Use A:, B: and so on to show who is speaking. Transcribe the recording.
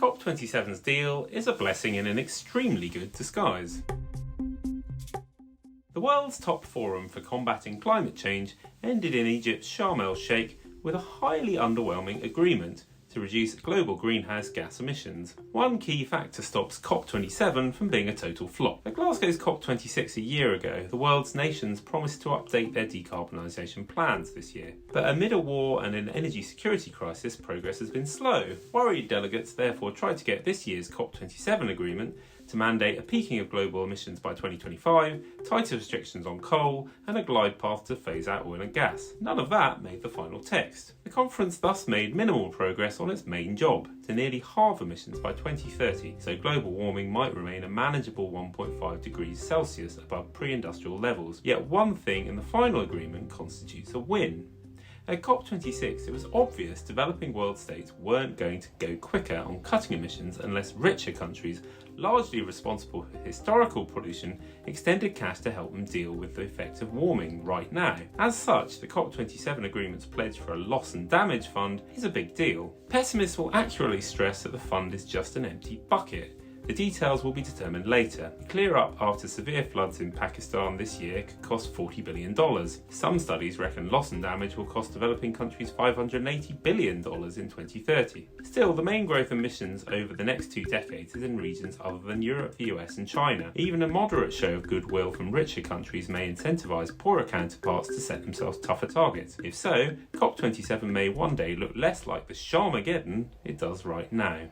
A: COP27's deal is a blessing in an extremely good disguise. The world's top forum for combating climate change ended in Egypt's Sharm El-Sheikh with a highly underwhelming agreement to reduce global greenhouse gas emissions. One key factor stops COP27 from being a total flop. At Glasgow's COP26 a year ago, the world's nations promised to update their decarbonisation plans this year. But amid a war and an energy security crisis, progress has been slow. Worried delegates therefore tried to get this year's COP27 agreement to mandate a peaking of global emissions by 2025, tighter restrictions on coal, and a glide path to phase out oil and gas. None of that made the final text. The conference thus made minimal progress on its main job, to nearly halve emissions by 2030, so global warming might remain a manageable 1.5 degrees Celsius above pre-industrial levels. Yet one thing in the final agreement constitutes a win. At COP26, it was obvious developing world states weren't going to go quicker on cutting emissions unless richer countries, largely responsible for historical pollution, extended cash to help them deal with the effects of warming right now. As such, the COP27 agreement's pledge for a loss and damage fund is a big deal. Pessimists will accurately stress that the fund is just an empty bucket. The details will be determined later. The clear up after severe floods in Pakistan this year could cost $40 billion. Some studies reckon loss and damage will cost developing countries $580 billion in 2030. Still, the main growth in emissions over the next 2 decades is in regions other than Europe, the US and China. Even a moderate show of goodwill from richer countries may incentivise poorer counterparts to set themselves tougher targets. If so, COP27 may one day look less like the Sharmageddon it does right now.